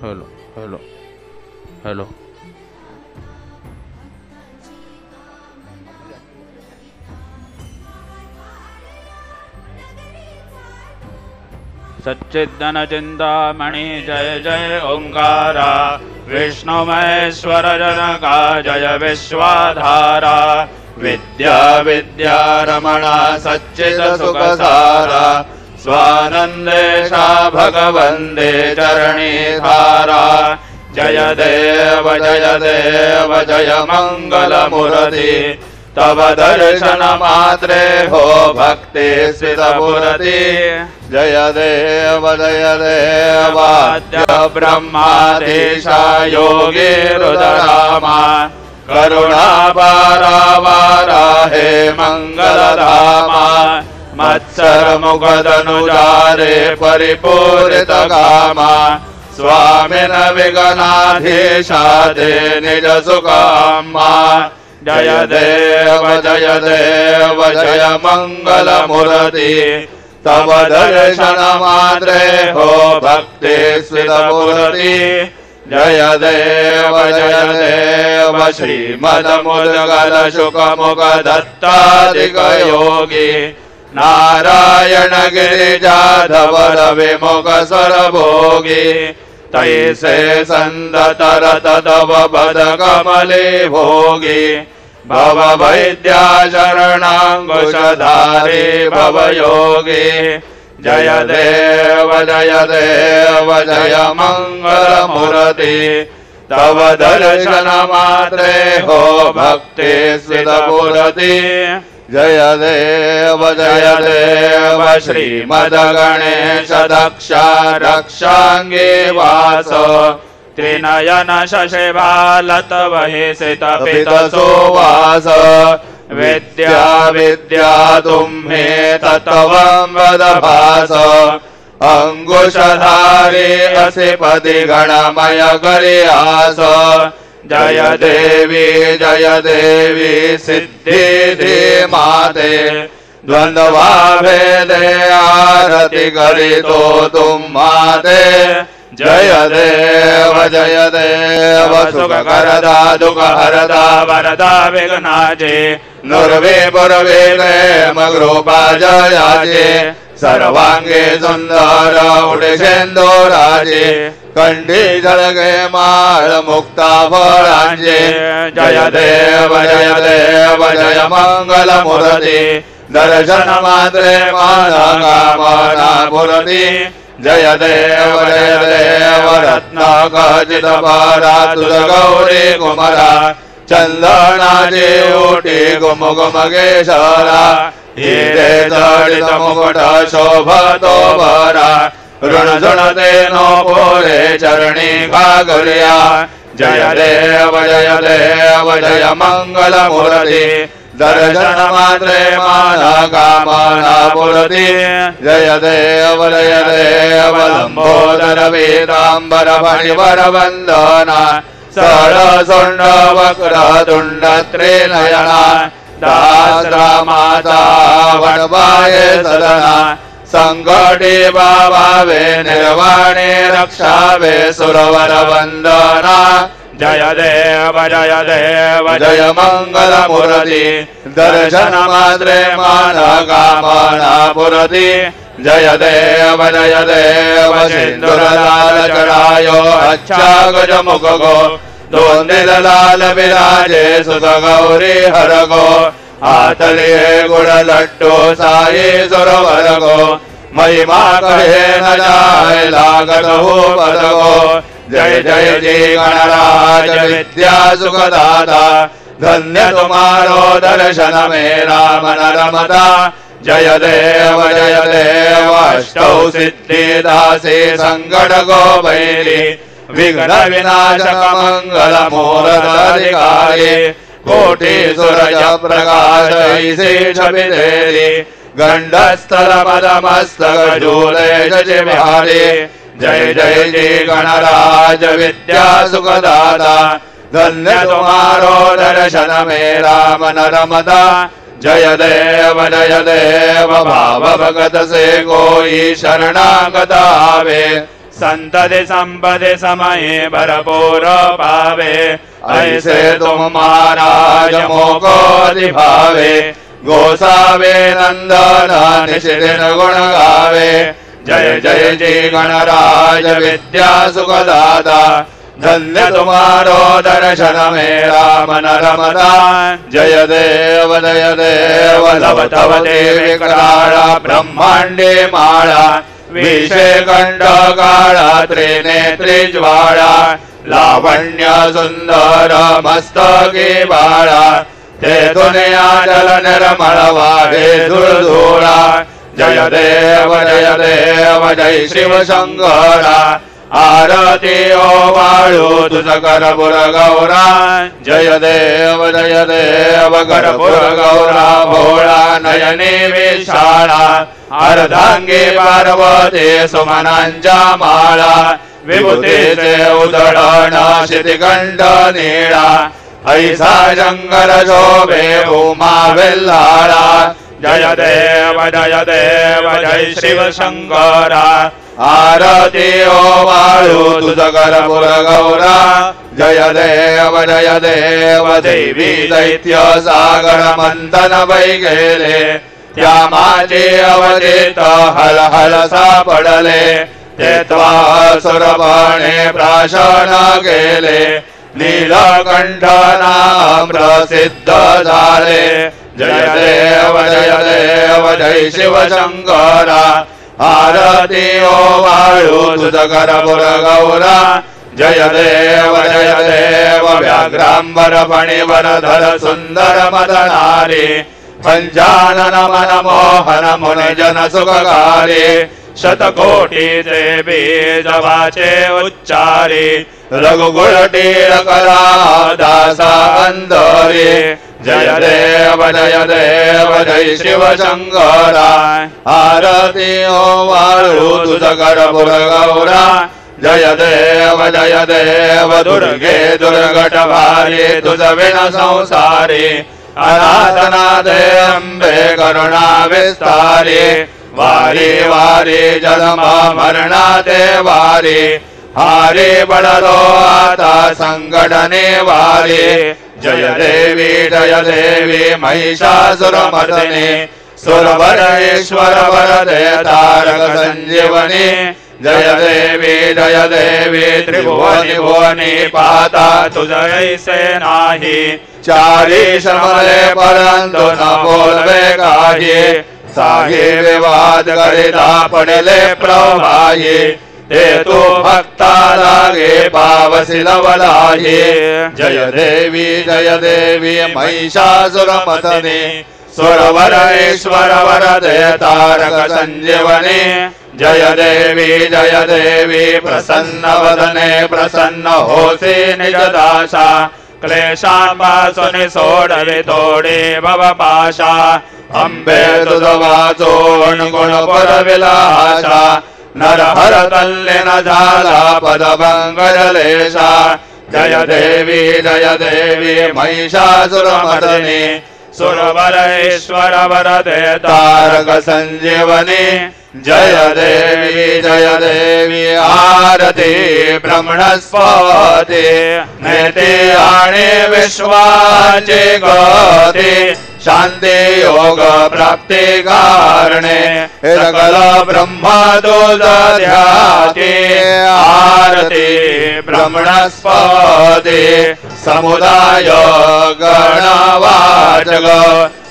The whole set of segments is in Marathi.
Hello hello hello. सच्चिदन चिंतामणि जय जय ओंकारा, विष्णु महेश्वर जनका जय विश्वाधारा, विद्या विद्या रमणा सच्चिद सुखसारा, स्वानंदेशा भगवंदे चरणी धारा, जय देव जय मंगल मूर्ति, तव दर्शन मात्रे हो भक्ति स्थितपूर्ति, जय देवाद्य ब्रह्माधीशा योगी रुद्रामा, करुणा पारावारा हे मंगलधामा, मत्सर मुखदनुजारे परिपूरित कामा, स्वामिन विघ्नाधीशा दे निज सुकामा, जय देव जय मंगल मूर्ति, तव दर्शन मात्रे हो भक्ति स्थितपूर्ति, जय देव श्रीमद मुद्गल शुक मुख दत्तादिक योगी, नारायण गिरिजाधवर विमुख स्वर भोगी, तैसे संदतर तव पद कमले भोगी, भव वैद्या शरणांकुशधारी भव योगी, जय देव जय मंगल मूर्ति, तव दर्शन मात्रे हो भक्ति स्थितपूर्ति, जय देव श्रीमद गणेश दक्षा रक्षांगे वास, त्रिनयन शशिभालत वहिसित पित सुवास, विद्या विद्या तुम्हे तत्त्वं वद भास, अंकुशधारी असि पदि गणमय करियास, जय देवी सिद्धि माते, द्वंद्वा भेदे आरति करि तो तुम माते, जय देव सुख करदा दुख हरदा वरदा विघ्नाजे, नुर्वे पुरवे मग्रूपा जयाजे, सर्वांगे सुंदर उडशेंदोराजे, कंठी झळके माळ मुक्ता फळांचे, जय देव जय मंगल मूर्ति, दर्शन मात्रे माना कामना पूर्ति, जय देव रत्न खचित परा तुझ गौरी कुमरा, चंदनाची ओटी गुम गुमगेश्वरा, हिरे जडित मुकुट शोभतो भरा, ऋण झुणते नो पोरे चरणी घागरिया, जय देव जय मंगल मूर्ति, दर्शन मात्रे माना कामना पूर्ति, जय देव लंबोदर पीतांबर फणिवर वंदना, सळ सुंड वक्र तुंड त्रिनयना, दास्रामाचा वडबाये सदना, संकटी बाबावे निर्वाणे रक्षावे सुरवर वंदना, जय देव जय मंगल मूर्ति, दर्शन मात्रे माना कामना पूर्ति, जय देव सिंदूर लाल चढ़ायो अच्छा गज मुख गो, दोंदिल लाल विराजे सुत गौरी हर गो, हाथ लिए गुड़ लड्डू साई सुरवर गो, महिमा कहे न जाए लागत हो पद गो, जय जी गणराज विद्या सुखदाता, धन्य तुम्हारो दर्शन मेरा मन रमता, जय देव अष्टौ सिद्धि दासी संकट गो भैरी, विघ्न विनाशक मंगल मूर्धाधिकारी, कोटि सूरज प्रकाश ऐसे छबिदेरी, गंडस्थल पदमस्तक झूले शशि बिहारी, जय जी गणराज विद्या सुखदाता, धन्य तुम्हारो दर्शन मेरा मन रमता, जय देव भाव भगत से कोई शरणागत आवे, संतति संपदि समये भरपूर पावे ऐसे तुम महाराज मोको भावे गोसावे नंदन निशिदिन गुण गावे जय जय जय गणराज विद्या सुखदाता धन्य तुम्हारो दर्शन मेरा मन रमता जय देव लव तव देवी कराळा ब्रह्मांडे माळा विषे कंठ काळा त्रिनेत्री ज्वाळा लावण्य सुंदर मस्तकी बाळा तेथून जल निर्मळ वाढे धुळधुळा जय देव जय शिव शंकरा आरती ओवाळू तुझ करपुर गौरा जय देव करपुर गौरा भोळा नयने विशाळा अर्धांगी पार्वती सुमनांच्या माळा विभूतीचे उधळण शितिकंठ नीळा ऐसा जंगल शोभे उमा वेल्हाळा जय देव जय शिव शंकरा आरती ओवाळू तुझ करपुर गौरा जय देव देवी दैत्य सागर मंथन वै गेले त्या माझे अवधित हल हल सापडले ते त्वासुरपणे प्राशन केले नीलकंठ नाम प्रसिद्ध झाले जय देव जय शिव शंकरा आरती ओवाळू तुझ करपुर गौरा जय देव व्याघ्रांबर फणीवर धर सुंदर मदनारी पंचानन मन मोहन मुनि जन सुखकारी शतकोटीचे बीज वाचे उच्चारी रघुकुळटी करा दासा अंतरी जय देव जय शिव शंकरा आरती ओवाळू तुझ करपुर गौरा जय देव दुर्गे दुर्गट भारी तुझ विण संसारी अनाथनाथे अंबे करुणा विस्तारी वारी वारी जन्म मरणाते वारी हारी पडलो आता संकटने वारी जय देवी महिषासुरमर्दिनी सुरवरेश्वर वरदे तारक संजीवनी जय देवी त्रिभुवनी भुवनी पाहता तुझ ऐसे नाही चारी श्रमले परंतु न बोलवे काही साही विवाद करिता पडले प्रवाही ते तू भक्ता लागे पावसी लवलाही जय देवी महिषासुरमर्दिनी सुरवरेश्वर वरदे तारक संजीवनी जय देवी प्रसन्न वदने प्रसन्न होसी निज दासा क्लेशांपासून सोडवे तोडे भवपाशा अंबे तुझ वाचून गुण पुरविलाशा नरहर तल्लीन झाला पदभंगलेशा जय देवी महिषासुरमर्दिनी सुरवरेश्वर वरदे तारक संजीवनी जय देवी आरती ब्रह्मणस्पती नेते आणि विश्वाचे गती शांती योग प्राप्ती कारणे सकल ब्रह्म दूत ध्याती आरती ब्रह्मणस्पती समुदाय गणवाचक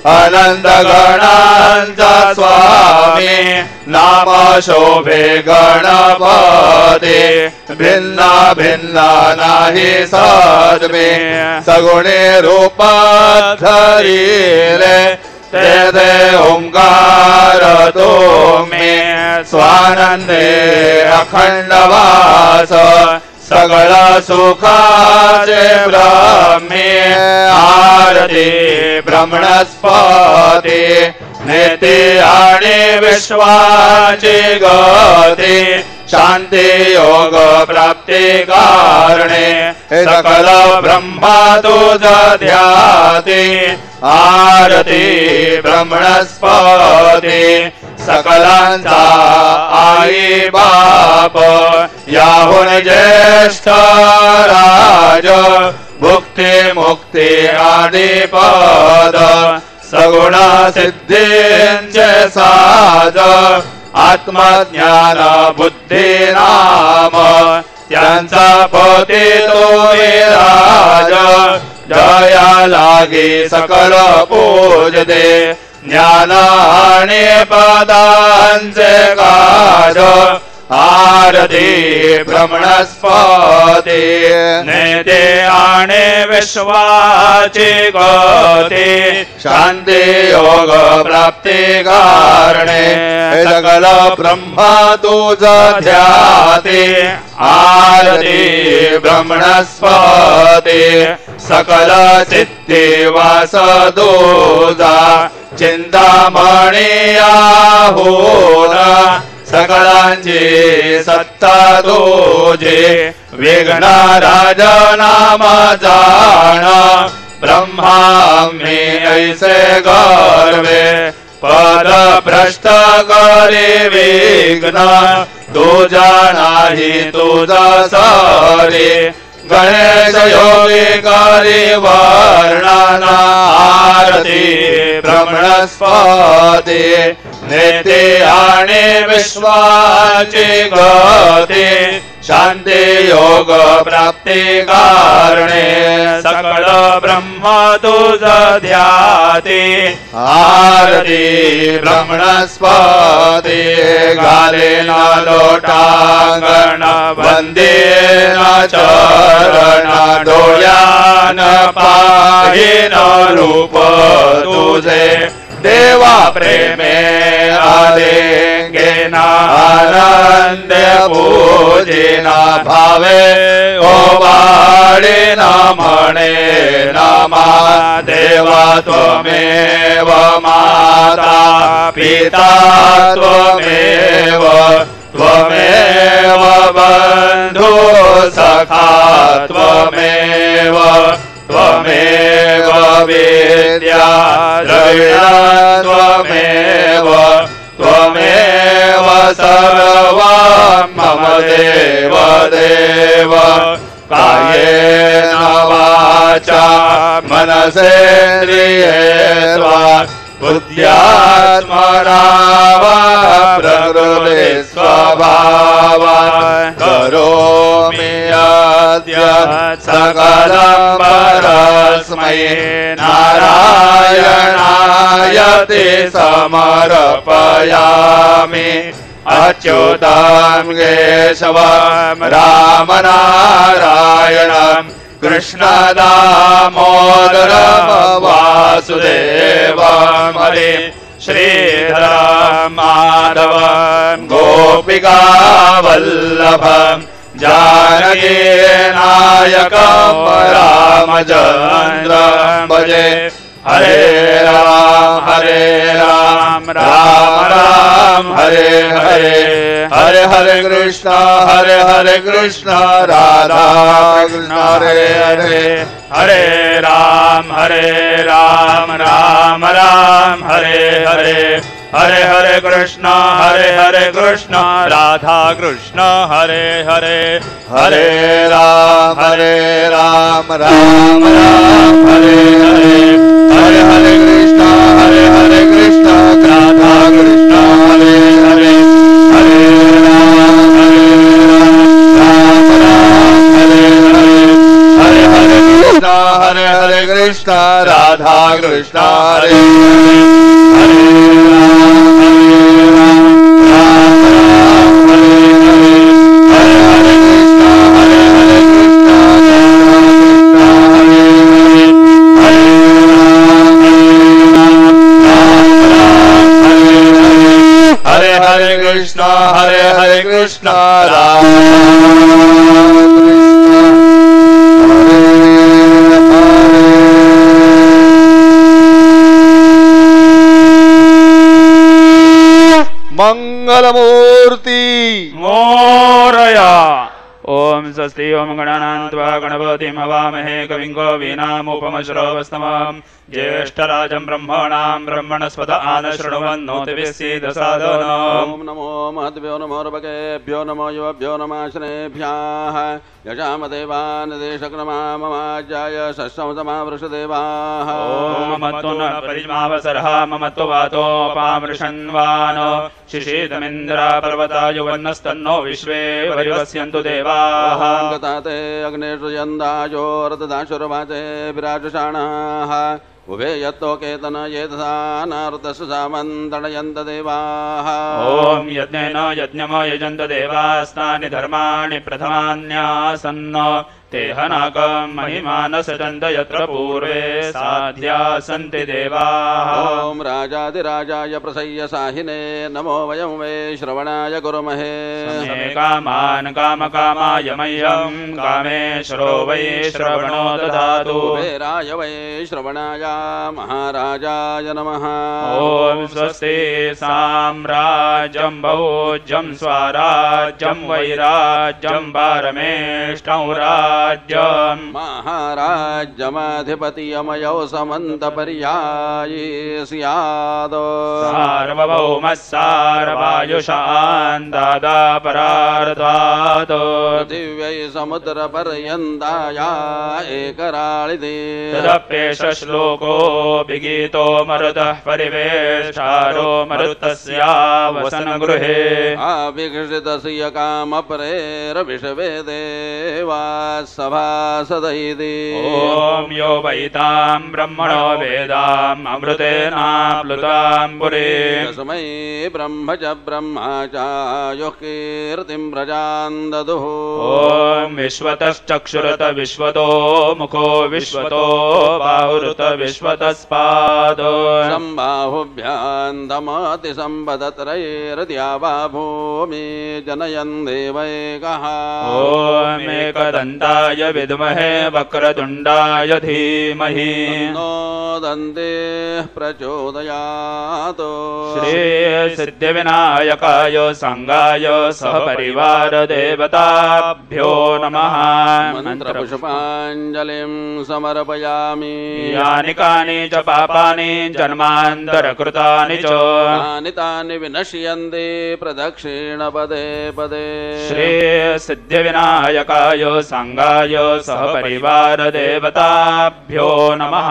अनंत गणांचा स्वामी नाम शोभे गणपती भिन्ना भिन्ना नाही सद्मे सगुणे रूप धरिले ते ओंकार तुम्ही स्वानंदे अखंड वास सगळ सुखाचे ब्रह्मे आरती ब्रह्मणस्पती नेते आणि विश्वाची गती शांती योग प्राप्ती कारणे सकल ब्रह्मा तुझ ध्याती आरती ब्रह्मणस्पती सकलांचा आई बाप याहून ज्येष्ठ राज भुक्ती मुक्ती आदिपद सगुण सिद्धींचे साज आत्मज्ञान बुद्धी नाम त्यांचा पोती तो विराज जया लागी सकल पूज दे ज्ञान आणि पदांचे काज आरती ब्रह्मणस्पती नेते आणि विश्वाची गती शांती योग प्राप्ती कारणे सकल ब्रह्म तुझ ध्याते आरती ब्रह्मणस्पती सकल चित्ती वास तुझा चिंतामणी आहोर सकलांची सत्ता तुझे विघ्न राज नाम जाण ब्रह्मा मी ऐसे गर्वे पद भ्रष्ट करे विघ्न तुझा नाही तुझा सरे गणेश योगी करी वर्णन आरती ब्रह्मणस्पती नेते आणि विश्वाची गती शांती योग प्राप्ती कारणे सकळ ब्रह्म तुझ ध्याते आरती ब्रह्मणस्पती घालेन लोटांगण वंदेन चरण डोळ्यान पाहिन रूप तुझे देवा प्रेमे आलेंगेना आनंद पूजेना भावे ओवाळेना म्हणे नमा देवा त्वमेव माता पिता त्वमेव त्वमेव बंधु सखा त्वमेव त्वमेव विद्या द्रविण त्वमेव त्वमेव सर्वं मम देव देव कायेन वाचा मनसेन्द्रियेर्वा बुद्ध्यात्मना वा प्रकृते स्वभावा करोमि अद्य सकलं परस्मै नारायणाय ते समर्पयामि अच्युतं केशवं रामनारायणं कृष्णदामोदरं वासुदेवं हरे श्रीधरं माधवं गोपिकावल्लभं जानकी नायकं रामचन्द्रं भजे हरे राम राम राम हरे हरे हरे हरे कृष्ण राधा कृष्ण हरे हरे हरे राम राम राम हरे हरे हरे हरे कृष्ण राधा कृष्ण हरे हरे हरे राम राम राम हरे हरे हरे हरे कृष्ण राधा कृष्ण हरे हरे हरे राम राम हरे हरे हरे हरे कृष्ण राधा कृष्ण हरे हरे हरे कृष्ण राम मंगलमूर्ती मोरया। ओम स्वस्ति ओम गणानान्त्वा गणपतिम् हवामहे कविं कवीनामुपमश्रवस्तमम् ज्येष्ठराजं ब्रह्मणां ब्रह्मणस्पत आनशृण्वन्नोतिभिः सीदसादनम् ओम नमो महद्भ्यो नमो ऋभकेभ्यो नमो युवभ्यो नमाश्रेभ्यः यजाम देवान् देशक्रमाममाज्याय शस्यमसमावृषदेवाः ओम मत्तो न परिमावसरः ममत्तो वातोपामृषन्वान् शिशीतमिन्द्रा पर्वता युवन्नस्तन्नो विश्वे परिवस्यन्तु देवाः गताते अग्नेषु रतदाशुरवाचे विराजशाणाः उभे यत्तो केतन येतसा नारदस्य सामन्तणयन्त देवाः ओम यज्ञेन यज्ञमयजन्त देवास्तानि धर्माणि प्रथमान्यासन्न ते हनाकं महिमानसजन्त यत्र पूर्वे साध्या सन्ति देवाः ओम राजाधिराजाय प्रसय्य साहिने नमो वयं वै श्रवणाय गुरुमहे कामान् कामकामाय मह्यं कामेश्वरो वै श्रवणो ददातु कुबेराय वै श्रवणाय महाराजाय नमः ओम स्वस्ति साम्राज्यं भोज्यं स्वराज्यं वैराज्यं पारमेष्टं राज्यं महाराज्यमधिपतियमयो समन्तपर्यायी स्यात् सार्वभौमः सार्वायुषान् दादापरार्धात् पृथिव्यै समुद्रपर्यन्ताया एकराळिते तदप्येष श्लोको विगीतो मरुतः परिवेष्टारो मरुतस्यावसनगृहे अविघ्सितस्य कामप्रेरविषवे देवा सभासदैति ओम यो वैतां ब्रह्मणो वेदाम् अमृतेनाप्लुतां पुरे तस्मै ब्रह्म च ब्रह्मा च यो कीर्तिं प्रजां ददुः ओम विश्वतश्चक्षुरत विश्वतो मुखो विश्वतो बाहुरुत विश्वतस्पाद सम्बाहुभ्यां दमति सम्पदत्रैर्द्यावा भूमि जनयन् देवैकः ओम एकदन्ताय विद्महे वक्रतुण्डाय धीमहि नो दन्ते प्रचोदयात् श्री सिद्धिविनायकाय संगाय सहपरिवार देवताभ्यो नमः मन्त्रपुष्पाञ्जलिं समर्पयामि यानि कानि च पापानि जन्मान्तरकृतानि च तानि तानि विनश्यन्ति प्रदक्षिणपदे पदे श्री सिद्धिविनायकाय संगाय सहपरिवार देवताभ्यो नमः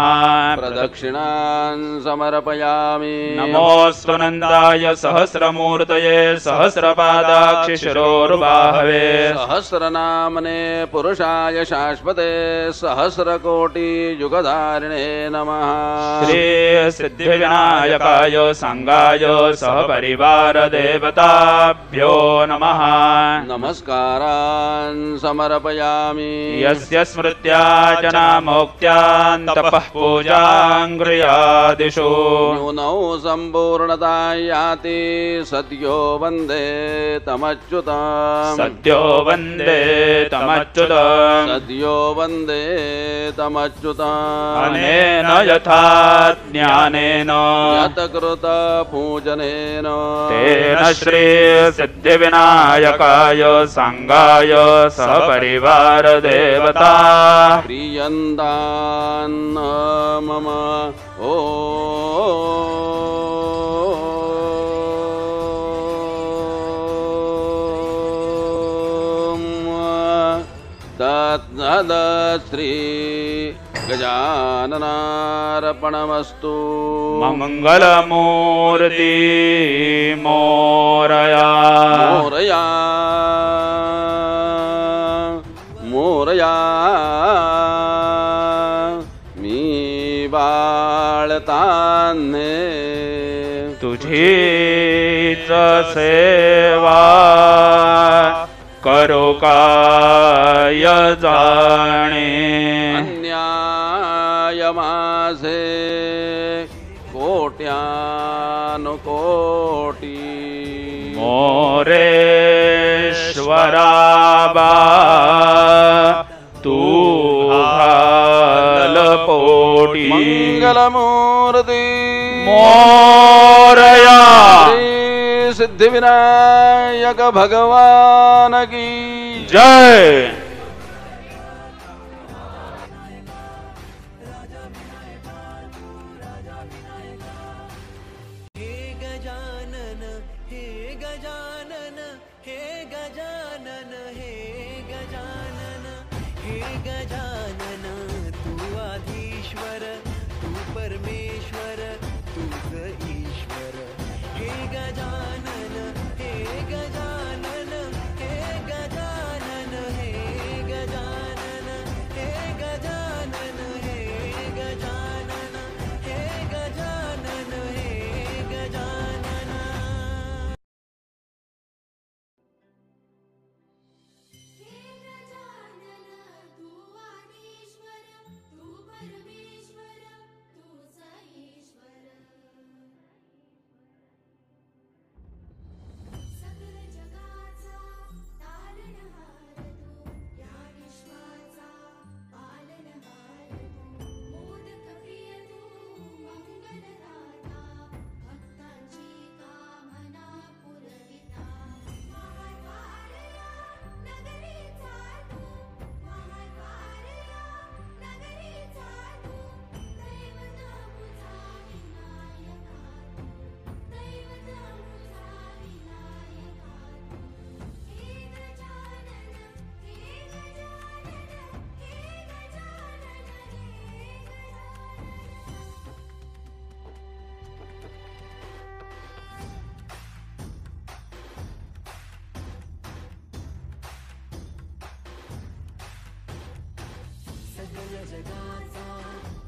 प्रदक्षिणान् समर्पयामि नमोऽस्त्वनन्दाय सहस्रमूर्तये सहस्रपादाक्षिशिरोरुबाहवे सहस्रनामने पुरुषाय शाश्वते सहस्रकोटियुगधारिणे नमः श्री सिद्धिविनायकाय संगाय सहपरिवार देवताभ्यो नमः नमस्कारान् समर्पयामि यस्य स्मृत्या जनामोक्त्यान् तपः पूजां गृहादिषु न्यूनौ सम्पूर्णता याति सद्यो वन्दे तमच्युतम् सद्यो वन्दे तमच्युतम् सद्यो वन्दे तमच्युतम् अनेन यथा ज्ञानेन यत्कृत पूजनेन तेन श्री सिद्धिविनायकाय संगाय सपरिवार देवता प्रियन्तान् मम ओ तत्नदश्री गजाननार्पणमस्तु मंगलमूर्ति मोरया मोरया मोरया मी बाळतान्हे तुझीच सेवा करो काय जाणे अन्यायमासे कोट्यानुकोटी मोरेश्वराबा तू हालपोटी मंगलमूर्ति मोरया सिद्धिविनायक भगवान की जय। गजानन तू आधीश्वर तू परमेश्वर तूच ईश्वर हे गजानन हे गजानन हे गजानन हे गजानन हे गजानन हे गजानन हे गजानन हे गजानन हे गजानन तू आदिश्वर तू परमेश्वर तूच ईश्वर सकल जगाचा तारणहार तू या विश्वाचा पालनहार तू मोदक प्रिय तू मंगलदाता भक्तांची कामना पुरविता महाद्वारया नगरीचा तू महाद्वारया नगरीचा तू दैवत मुझा विनायका तू दैवत मुझा विनायका तू हे गजानन हे गजानन हे गजानन हे गजानन सगळ जगाचा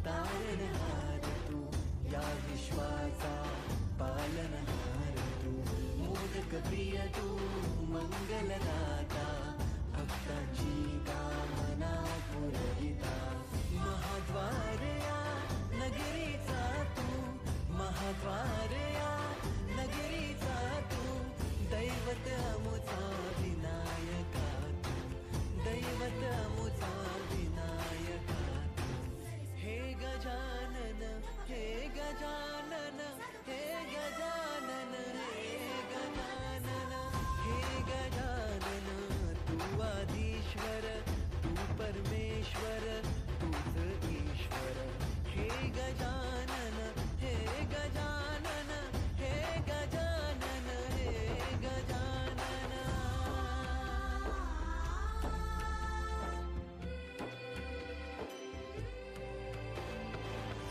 तारणहार तू या विश्वाचा पालनहार तू मोदक प्रिय तू मंगलदाता भक्तांची कामना पुरविता महाद्वारया नगरीचा तू महाद्वारया नगरीचा तू दैवत अमुचा विनायका तू दैवत अमुचा विनायका तू हे गजानन हे गजानन हे गजानन हे गजानन हे गजानन तू आधीश्वर तू परमेश्वर तूच ईश्वर हे गजानन हे गजानन हे गजानन हे गजानन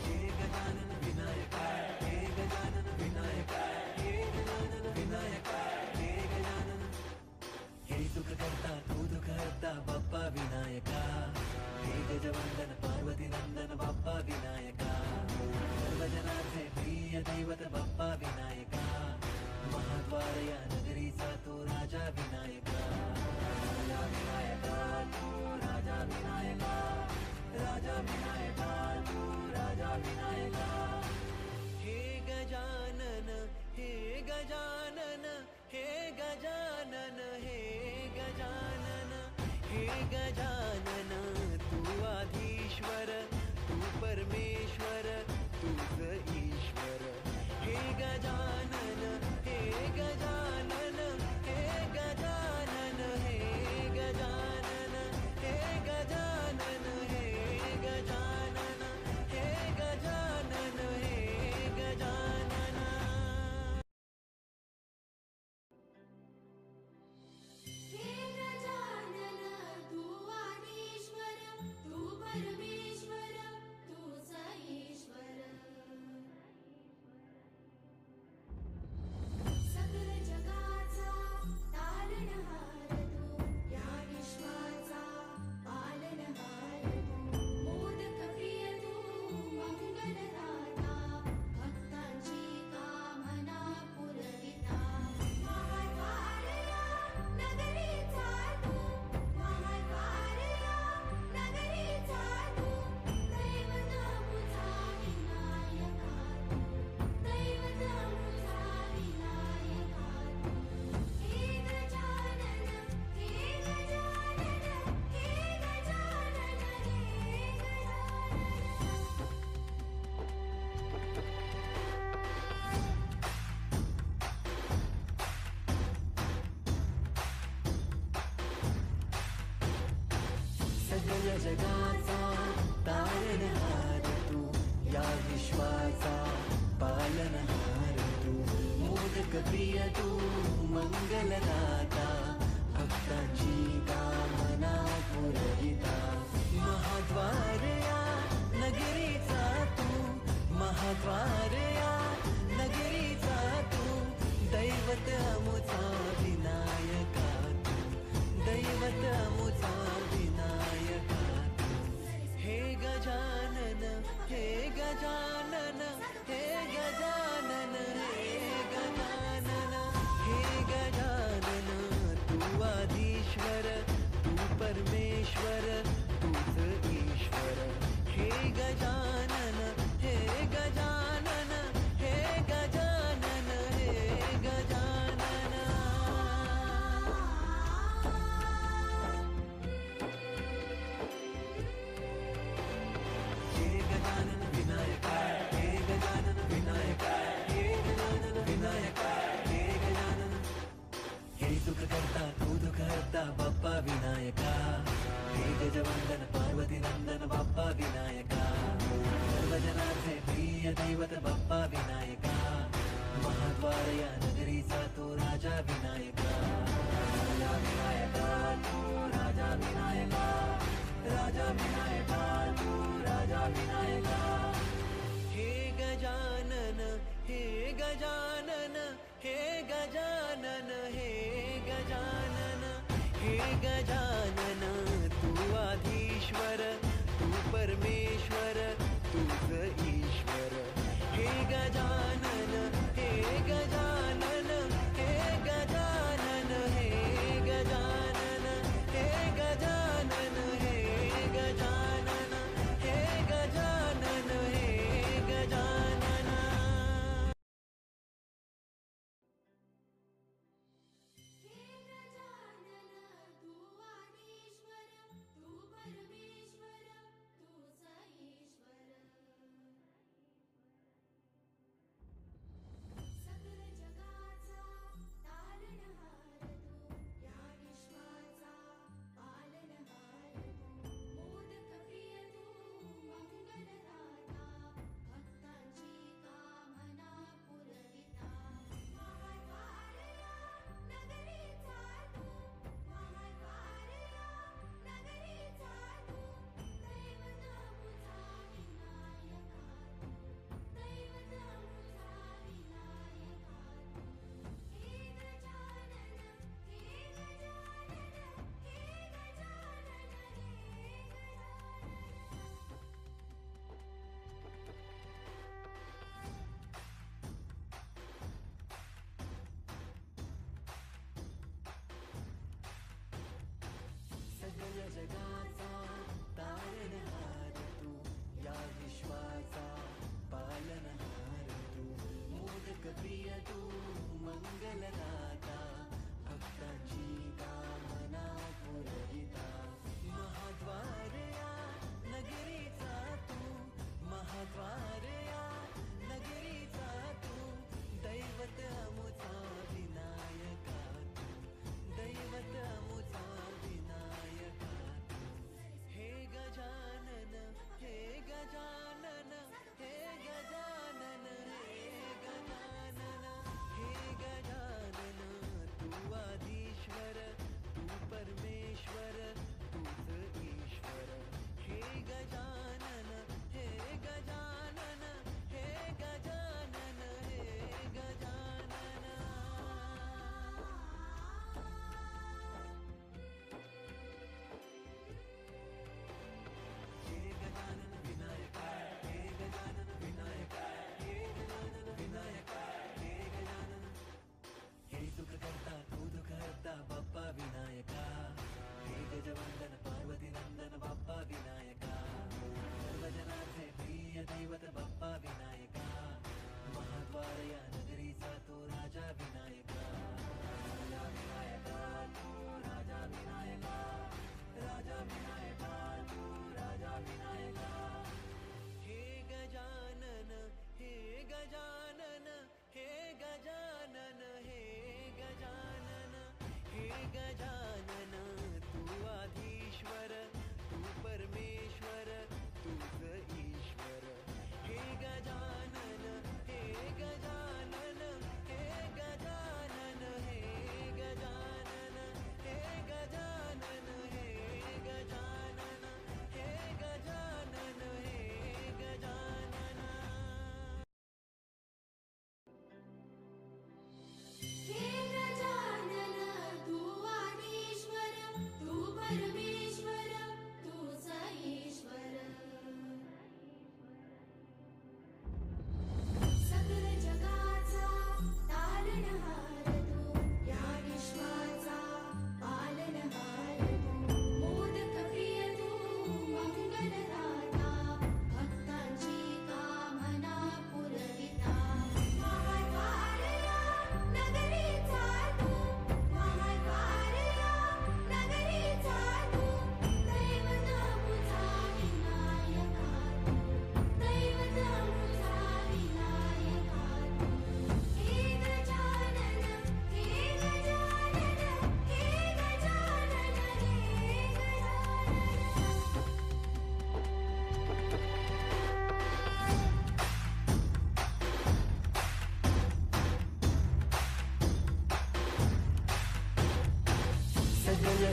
हे गजानन विनायका हे गजानन विनायका हे गजानन विनायका हे गजानन हे सुख करता तू दुःख हरता बाप्पा विनायका हे गजवंदन पार्वती नंदन बाप्पा विनायका सर्वजनार्थे प्रिय दैवत बाप्पा विनायका महाद्वारया नगरीचा तू राजा विनायका राजा विनायका तू राजा विनायका राजा विनायका तू राजा विनायका हे गजानन हे गजानन हे गजानन हे गजानन हे गजानन तू आधीश्वर तू परमेश्वर तूच ईश्वर हे गजानन हे गजानन हे गजानन हे गजानन हे गजानन हे गजानन हे गजानन हे गजानन हे गजानन तू आदिश्वर तू परमेश्वर तूच ईश्वर सकल जगाचा तारणहार तू या विश्वाचा पालनहार तू मोदक प्रिय तू मंगलदाता भक्तांची कामना पुरविता महाद्वारया नगरीचा तू महाद्वारया नगरीचा तू दैवत मुझा विनायका तू दैवत मुझा विनायका तू हे गजानन हे गजानन हे गजानन हे सगळ जगाचा तारणहार तू या विश्वाचा पालनहार तू मोदक प्रिय तू मंगलदाता भक्तांची कामना पुरविता स्वार या नगरीचा तू दैवत अमुचा विनायका तू दैवत अमुचा विनायका तू हे गजानन हे गजानन हे गजानन हे गजानन हे गजानन तू आदिश्वर तू परमेश्वर तूच ईश्वर हे गजानन हे गजानन हे गजानन हे गजानन हे गजानन विनायका हे गजानन विनायका हे गजानन विनायका हे गजानन हे सुख करता तू दुःख हरता बाप्पा विनायका हे गजवंदन पार्वती नंदन बाप्पा विनायका सर्वजनांचे प्रिय दैवत बाप्पा विनायका महाद्वार या नगरीचा तो राजा विनायका राजा विनायका तू राजा विनायका राजा विनायका तू राजा विनायका हे गजानन हे गजानन हे गजानन हे गजानन हे गजानन तू आधीश्वर तू परमेश्वर तूच ईश्वर हे गजानन हे गजानन हे गजानन हे गजानन हे गजानन हे गजानन हे गजानन हे गजानन हे गजानन तू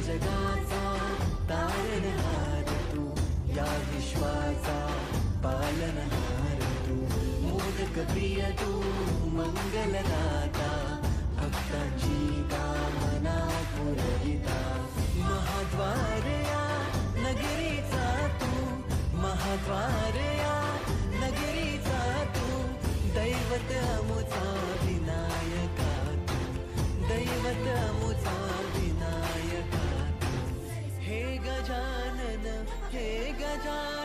जगाचा तारणहार तू, या विश्वाचा पालनहार तू, मोदक प्रिय तू मंगलदाता, भक्तांची कामना पुरविता, महाद्वार या नगरीचा तू, महाद्वार या नगरीचा तू, दैवत अमुचा विनायका तू, दैवत अमुचा विनायका तू, हे गजानन हे गजानन